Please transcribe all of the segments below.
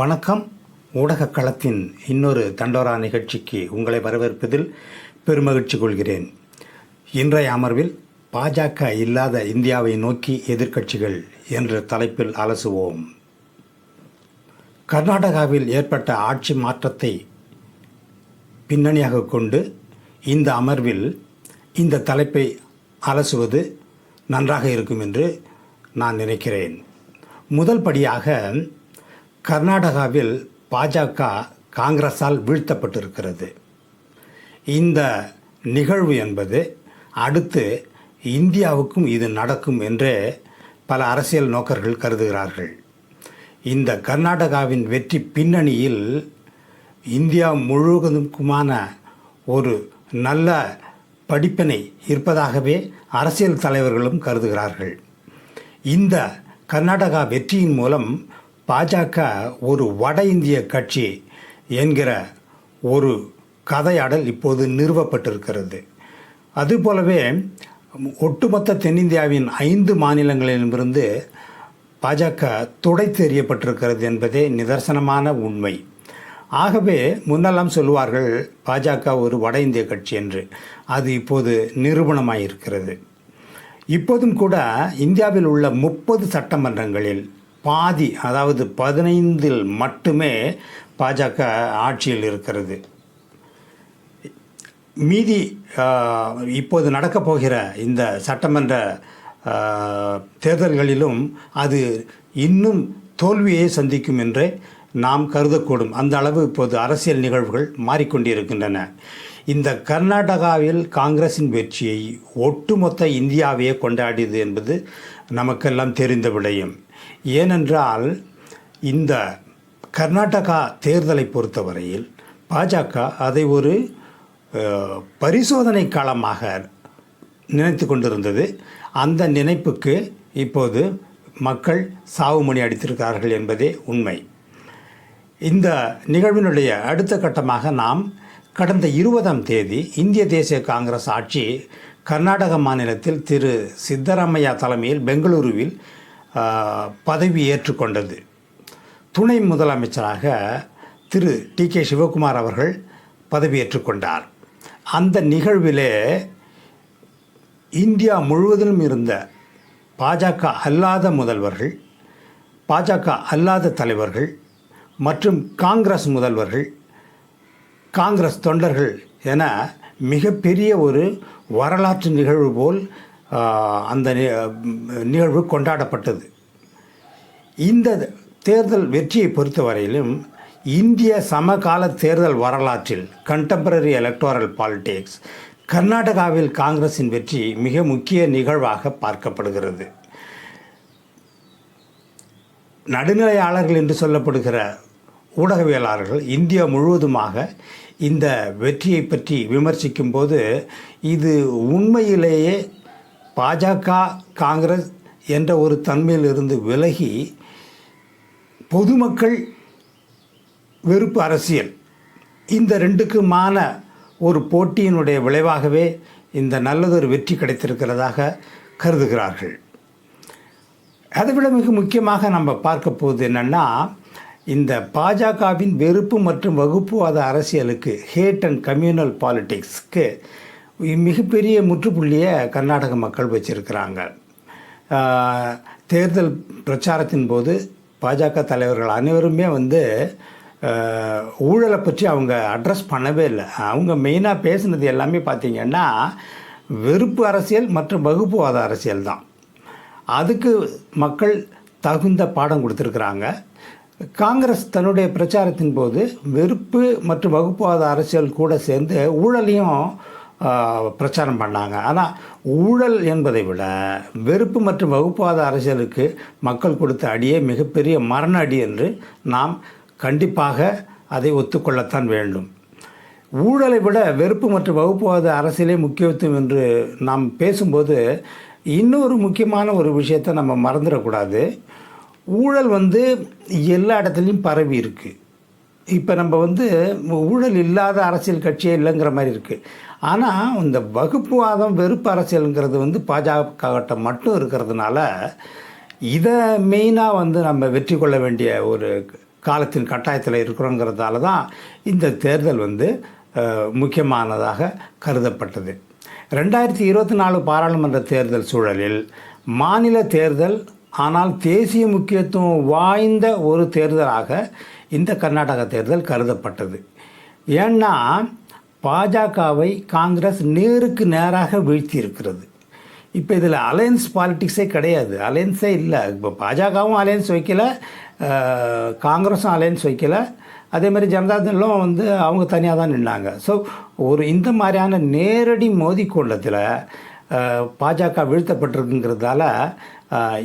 வணக்கம். ஊடக களத்தின் இன்னொரு தண்டோரா நிகழ்ச்சிக்கு உங்களை வரவேற்பதில் பெருமகிழ்ச்சி கொள்கிறேன். இன்றைய அமர்வில் பாஜக இல்லாத இந்தியாவை நோக்கி எதிர்க்கட்சிகள் என்ற தலைப்பில் அலசுவோம். கர்நாடகாவில் ஏற்பட்ட ஆட்சி மாற்றத்தை பின்னணியாக கொண்டு இந்த அமர்வில் இந்த தலைப்பை அலசுவது நன்றாக இருக்கும் என்று நான் நினைக்கிறேன். முதல் படியாக கர்நாடகாவில் பாஜக காங்கிரஸால் வீழ்த்தப்பட்டிருக்கிறது. இந்த நிகழ்வு என்பது அடுத்து இந்தியாவுக்கும் இது நடக்கும் என்று பல அரசியல் நோக்கர்கள் கருதுகிறார்கள். இந்த கர்நாடகாவின் வெற்றி பின்னணியில் இந்தியா முழுவதுக்குமான ஒரு நல்ல படிப்பினை இருப்பதாகவே அரசியல் தலைவர்களும் கருதுகிறார்கள். இந்த கர்நாடகா வெற்றியின் மூலம் பாஜக ஒரு வட இந்திய கட்சி என்கிற ஒரு கதையாடல் இப்போது நிறுவப்பட்டிருக்கிறது. அதுபோலவே ஒட்டுமொத்த தென்னிந்தியாவின் 5 மாநிலங்களிலிருந்து பாஜக துடைத்தெறியப்பட்டிருக்கிறது என்பதே நிதர்சனமான உண்மை. ஆகவே முன்னெல்லாம் சொல்லுவார்கள் பாஜக ஒரு வட இந்திய கட்சி என்று. அது இப்போது நிரூபணமாயிருக்கிறது. இப்போதும் கூட இந்தியாவில் உள்ள 30 சட்டமன்றங்களில் பாதி, அதாவது 15 மட்டுமே பாஜக ஆட்சியில் இருக்கிறது. மீதி இப்போது நடக்கப் போகிற இந்த சட்டமன்ற தேர்தல்களிலும் அது இன்னும் தோல்வியை சந்திக்கும் என்றே நாம் கருதக்கூடும். அந்த அளவு இப்போது அரசியல் நிகழ்வுகள் மாறிக்கொண்டிருக்கின்றன. இந்த கர்நாடகாவில் காங்கிரஸின் வெற்றியை ஒட்டுமொத்த இந்தியாவையே கொண்டாடியது என்பது நமக்கெல்லாம் தெரிந்த விடயம். ஏனென்றால் இந்த கர்நாடகா தேர்தலை பொறுத்தவரையில் பாஜக அதை ஒரு பரிசோதனை காலமாக நினைத்து கொண்டிருந்தது. அந்த நினைப்புக்கு இப்போது மக்கள் சாவுமணி அடித்திருக்கிறார்கள் என்பதே உண்மை. இந்த நிகழ்வினுடைய அடுத்த கட்டமாக நாம் கடந்த 20ஆம் தேதி இந்திய தேசிய காங்கிரஸ் ஆட்சி கர்நாடக மாநிலத்தில் திரு சித்தராமையா தலைமையில் பெங்களூருவில் பதவி ஏற்றுக்கொண்டது. துணை முதலமைச்சராக திரு டி.கே. சிவகுமார் அவர்கள் பதவியேற்றுக்கொண்டார். அந்த நிகழ்விலே இந்தியா முழுவதிலும் இருந்த பாஜக அல்லாத முதல்வர்கள், பாஜக அல்லாத தலைவர்கள் மற்றும் காங்கிரஸ் முதல்வர்கள், காங்கிரஸ் தொண்டர்கள் என மிகப்பெரிய ஒரு வரலாற்று நிகழ்வு போல் அந்த நிகழ்வு கொண்டாடப்பட்டது. இந்த தேர்தல் வெற்றியை பொறுத்தவரையிலும் இந்திய சமகால தேர்தல் வரலாற்றில் கண்டெம்பரரி எலக்டோரல் பாலிடிக்ஸ் கர்நாடகாவில் காங்கிரஸின் வெற்றி மிக முக்கிய நிகழ்வாக பார்க்கப்படுகிறது. நடுநிலையாளர்கள் என்று சொல்லப்படுகிற ஊடகவியலாளர்கள் இந்தியா முழுவதுமாக இந்த வெற்றியை பற்றி விமர்சிக்கும் போது இது உண்மையிலேயே பாஜக காங்கிரஸ் என்ற ஒரு தன்மையிலிருந்து விலகி பொதுமக்கள் வெறுப்பு அரசியல், இந்த ரெண்டுக்குமான ஒரு போட்டியினுடைய விளைவாகவே இந்த நல்லதொரு வெற்றி கிடைத்திருக்கிறதாக கருதுகிறார்கள். அதைவிட மிக முக்கியமாக நம்ம பார்க்க போவது என்னென்னா, இந்த பாஜகவின் வெறுப்பு மற்றும் வகுப்புவாத அரசியலுக்கு, ஹேட் அண்ட் கம்யூனல் பாலிடிக்ஸ்க்கு மிகப்பெரிய முற்றுப்புள்ளியை கர்நாடக மக்கள் வச்சிருக்கிறாங்க. தேர்தல் பிரச்சாரத்தின் போது பாஜக தலைவர்கள் அனைவருமே ஊழலை பற்றி அவங்க அட்ரஸ் பண்ணவே இல்லை. அவங்க மெயினாக பேசுனது எல்லாமே பார்த்திங்கன்னா வெறுப்பு அரசியல் மற்றும் வகுப்புவாத அரசியல் தான். அதுக்கு மக்கள் தகுந்த பாடம் கொடுத்துருக்குறாங்க. காங்கிரஸ் தன்னுடைய பிரச்சாரத்தின் போது வெறுப்பு மற்றும் வகுப்புவாத அரசியல் கூட சேர்ந்து ஊழலையும் பிரச்சாரம் பண்ணாங்க. ஆனால் ஊழல் என்பதை விட வெறுப்பு மற்றும் வகுப்புவாத அரசியலுக்கு மக்கள் கொடுத்த அடியே மிகப்பெரிய மரண அடி என்று நாம் கண்டிப்பாக அதை ஒத்துக்கொள்ளத்தான் வேண்டும். ஊழலை விட வெறுப்பு மற்றும் வகுப்புவாத அரசியலே முக்கியத்துவம் என்று நாம் பேசும்போது இன்னொரு முக்கியமான ஒரு விஷயத்தை நம்ம மறந்துடக்கூடாது. ஊழல் எல்லா இடத்துலையும் பரவி இருக்குது. இப்போ நம்ம ஊழல் இல்லாத அரசியல் கட்சியே இல்லைங்கிற மாதிரி இருக்குது. ஆனால் இந்த வகுப்புவாதம் வெறுப்பு அரசியலுங்கிறது பாஜக மட்டும் இருக்கிறதுனால இதை மெயினாக நம்ம வெற்றி கொள்ள வேண்டிய ஒரு காலத்தின் கட்டாயத்தில் இருக்கிறோங்கிறதால தான் இந்த தேர்தல் வந்து முக்கியமானதாக கருதப்பட்டது. 2024 பாராளுமன்ற தேர்தல் சூழலில் மாநில தேர்தல் ஆனால் தேசிய முக்கியத்துவம் வாய்ந்த ஒரு தேர்தலாக இந்த கர்நாடக தேர்தல் கருதப்பட்டது. ஏன்னா பாஜகவை காங்கிரஸ் நேருக்கு நேராக வீழ்த்தி இருக்கிறது. இப்போ இதில் அலையன்ஸ் பாலிட்டிக்ஸே கிடையாது, அலையன்ஸே இல்லை. இப்போ பாஜகவும் அலையன்ஸ் வைக்கலை, காங்கிரஸும் அலையன்ஸ் வைக்கலை, அதே மாதிரி ஜனதாதளும் வந்து அவங்க தனியாக தான் நின்னாங்க. ஸோ இந்த மாதிரியான நேரடி மோதிக்கொள்ளத்தில் பாஜக வீழ்த்தப்பட்டிருக்குங்கிறதால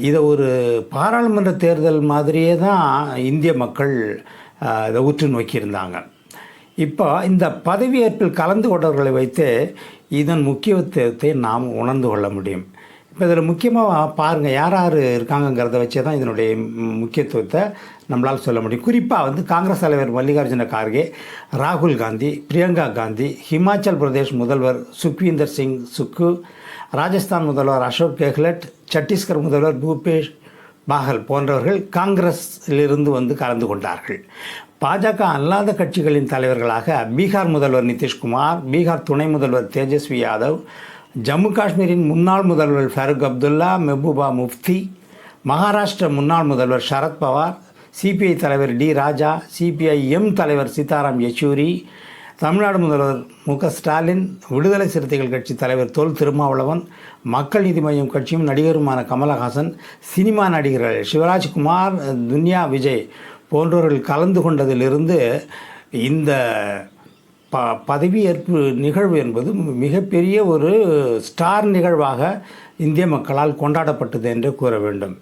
இதை ஒரு பாராளுமன்ற தேர்தல் மாதிரியே தான் இந்திய மக்கள் இதை உற்று நோக்கியிருந்தாங்க. இப்போ இந்த பதவியேற்பில் கலந்து கொண்டவர்களை வைத்து இதன் முக்கியத்துவத்தை நாம் உணர்ந்து கொள்ள முடியும். இப்போ இதில் முக்கியமாக பாருங்கள், யார் யார் இருக்காங்கங்கிறத வச்சே தான் இதனுடைய முக்கியத்துவத்தை நம்மளால் சொல்ல முடியும். குறிப்பாக வந்து காங்கிரஸ் தலைவர் மல்லிகார்ஜுன கார்கே, ராகுல் காந்தி, பிரியங்கா காந்தி, ஹிமாச்சல் பிரதேஷ் முதல்வர் சுக்வீந்தர் சிங் சுக்கு, ராஜஸ்தான் முதல்வர் அசோக் கெஹ்லட், சத்தீஸ்கர் முதல்வர் பூபேஷ் பாகல் போன்றவர்கள் காங்கிரஸிலிருந்து வந்து கலந்து கொண்டார்கள். பாஜக அல்லாத கட்சிகளின் தலைவர்களாக பீகார் முதல்வர் நிதிஷ்குமார், பீகார் துணை முதல்வர் தேஜஸ்வி யாதவ், ஜம்மு காஷ்மீரின் முன்னாள் முதல்வர் ஃபருக் அப்துல்லா, மெஹபூபா முஃப்தி, மகாராஷ்டிர முன்னாள் முதல்வர் சரத்பவார், சிபிஐ தலைவர் டி ராஜா, சிபிஐ எம் தலைவர் சீதாராம் யெச்சூரி, தமிழ்நாடு முதல்வர் மு.க.ஸ்டாலின், விடுதலை சிறுத்தைகள் கட்சி தலைவர் தொல் திருமாவளவன், மக்கள் நீதி மய்யம் கட்சியும் நடிகருமான கமலஹாசன், சினிமா நடிகர்கள் சிவராஜ்குமார், துன்யா விஜய் போன்றவர்கள் கலந்து கொண்டதிலிருந்து இந்த பதவியேற்பு நிகழ்வு என்பது மிகப்பெரிய ஒரு ஸ்டார் நிகழ்வாக இந்திய மக்களால் கொண்டாடப்பட்டது என்று கூற வேண்டும்.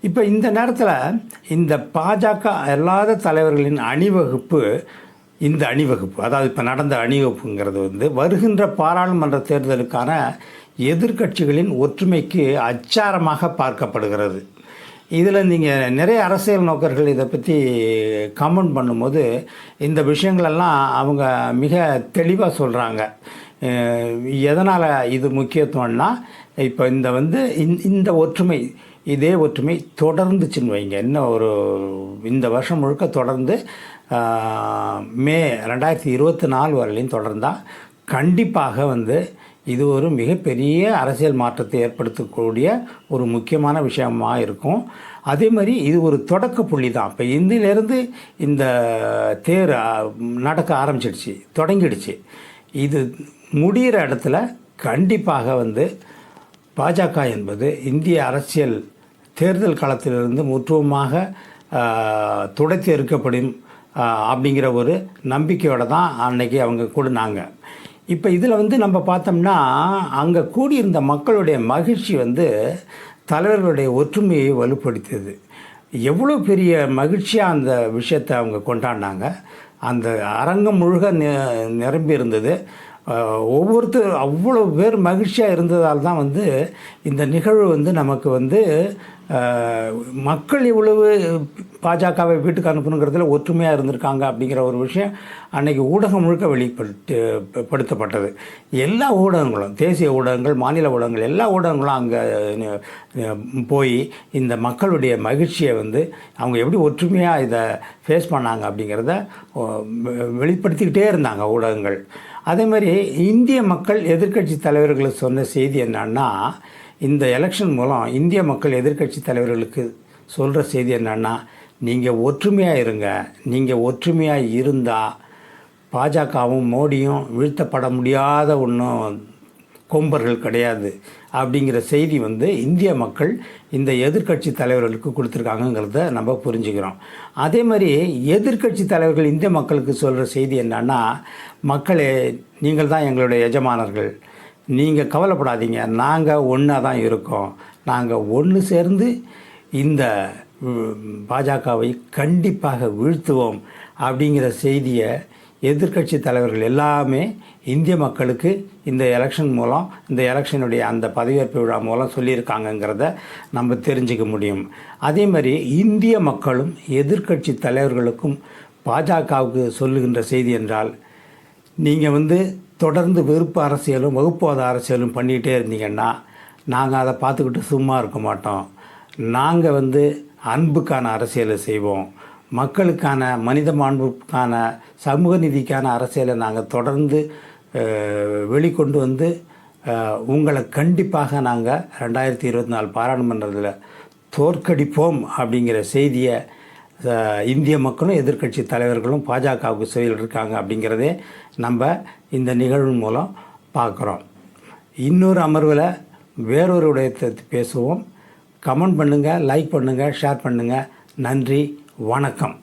இப்போ இந்த நேரத்தில் இந்த பாஜக அல்லாத தலைவர்களின் அணிவகுப்பு, இந்த அணிவகுப்பு அதாவது இப்போ நடந்த அணிவகுப்புங்கிறது வந்து வருகின்ற பாராளுமன்ற தேர்தலுக்கான எதிர்க்கட்சிகளின் ஒற்றுமைக்கு அச்சாரமாக பார்க்கப்படுகிறது. இதில் நீங்கள் நிறைய அரசியல் நோக்கர்கள் இதை பற்றி கமெண்ட் பண்ணும்போது இந்த விஷயங்களெல்லாம் அவங்க மிக தெளிவாக சொல்கிறாங்க. எதனால் இது முக்கியத்துவம்னா, இப்போ இந்த ஒற்றுமை, இதே ஒற்றுமை தொடர்ந்துச்சுன்னு வைங்க, இன்னும் இந்த வருஷம் முழுக்க தொடர்ந்து மே 2024 வரலையும் தொடர்ந்தால் கண்டிப்பாக இது ஒரு மிகப்பெரிய அரசியல் மாற்றத்தை ஏற்படுத்தக்கூடிய ஒரு முக்கியமான விஷயமாக இருக்கும். அதே மாதிரி இது ஒரு தொடக்க புள்ளி தான். இப்போ இந்தியிலேருந்து இந்த தேர் நடக்க ஆரம்பிச்சிடுச்சு, தொடங்கிடுச்சு. இது முடிகிற இடத்துல கண்டிப்பாக பாஜக என்பது இந்திய அரசியல் தேர்தல் காலத்திலிருந்து முற்றுமாக துடைத்து எடுக்கப்படும் அப்படிங்கிற ஒரு நம்பிக்கையோடு தான் அன்னைக்கு அவங்க கூடினாங்க. இப்போ இதில் நம்ம பார்த்தோம்னா அங்கே கூடியிருந்த மக்களுடைய மகிழ்ச்சி தலைவர்களுடைய ஒற்றுமையை வலுப்படுத்தியது. எவ்வளோ பெரிய மகிழ்ச்சியாக அந்த விஷயத்தை அவங்க கொண்டாடினாங்க. அந்த அரங்கம் முழுக நிரம்பி இருந்தது. ஒவ்வொருத்தர் அவ்வளோ பேர் மகிழ்ச்சியாக இருந்ததால் தான் இந்த நிகழ்வு நமக்கு மக்கள் இவ்வளவு பாஜகவை வீட்டுக்கு அனுப்பணுங்கிறதுல ஒற்றுமையாக இருந்திருக்காங்க அப்படிங்கிற ஒரு விஷயம் அன்றைக்கி ஊடகம் முழுக்க வெளிப்படுத்தப்பட்டது. எல்லா ஊடகங்களும், தேசிய ஊடகங்கள், மாநில ஊடகங்கள், எல்லா ஊடகங்களும் அங்கே போய் இந்த மக்களுடைய மகிழ்ச்சியை அவங்க எப்படி ஒற்றுமையாக இதை ஃபேஸ் பண்ணாங்க அப்படிங்கிறத வெளிப்படுத்திக்கிட்டே இருந்தாங்க ஊடகங்கள். அதே மாதிரி இந்திய மக்கள் எதிர்க்கட்சி தலைவர்களுக்கு சொன்ன செய்தி என்னன்னா, இந்த எலெக்ஷன் மூலம் இந்திய மக்கள் எதிர்க்கட்சி தலைவர்களுக்கு சொல்கிற செய்தி என்னன்னா, நீங்கள் ஒற்றுமையாக இருங்க, நீங்கள் ஒற்றுமையாக இருந்தால் பாஜகவும் மோடியும் வீழ்த்தப்பட முடியாத ஒன்றும் கொம்பர்கள் கிடையாது அப்படிங்கிற செய்தி இந்திய மக்கள் இந்த எதிர்க்கட்சி தலைவர்களுக்கு கொடுத்துருக்காங்கங்கிறத நம்ம புரிஞ்சுக்கிறோம். அதே மாதிரி எதிர்க்கட்சி தலைவர்கள் இந்திய மக்களுக்கு சொல்கிற செய்தி என்னன்னா, மக்களே நீங்கள் தான் எங்களுடைய எஜமானர்கள், நீங்கள் கவலைப்படாதீங்க, நாங்கள் ஒன்றா தான் இருக்கோம், நாங்கள் ஒன்று சேர்ந்து இந்த பாஜகவை கண்டிப்பாக வீழ்த்துவோம் அப்படிங்கிற செய்தியை எதிர்க்கட்சி தலைவர்கள் எல்லாமே இந்திய மக்களுக்கு இந்த எலெக்ஷன் மூலம், இந்த எலெக்ஷனுடைய அந்த பதவியேற்பு விழா மூலம் சொல்லியிருக்காங்கங்கிறத நம்ம தெரிஞ்சுக்க முடியும். அதே மாதிரி இந்திய மக்களும் எதிர்க்கட்சி தலைவர்களுக்கும் பாஜகவுக்கு சொல்லுகின்ற செய்தி என்றால், நீங்கள் தொடர்ந்து வெறுப்பு அரசியலும் வகுப்புவாத அரசியலும் பண்ணிகிட்டே இருந்தீங்கன்னா நாங்கள் அதை பார்த்துக்கிட்டு சும்மா இருக்க மாட்டோம். நாங்கள் அன்புக்கான அரசியலை செய்வோம், மக்களுக்கான மனித மாண்புக்கான சமூக நீதிக்கான அரசியலை நாங்கள் தொடர்ந்து வெளிக்கொண்டு வந்து உங்களை கண்டிப்பாக நாங்கள் 2024 பாராளுமன்றத்தில் தோற்கடிப்போம் அப்படிங்கிற செய்தியை இந்திய மக்களும் எதிர்க்கட்சி தலைவர்களும் பாஜகவுக்கு சொல்லியிருக்காங்க அப்படிங்கிறதே நம்ம இந்த நிகழ்வு மூலம் பார்க்குறோம். இன்னொரு அமர்வில் வேறொரு விடயத்தை பேசுவோம். கமெண்ட் பண்ணுங்கள், லைக் பண்ணுங்கள், ஷேர் பண்ணுங்கள். நன்றி, வணக்கம்.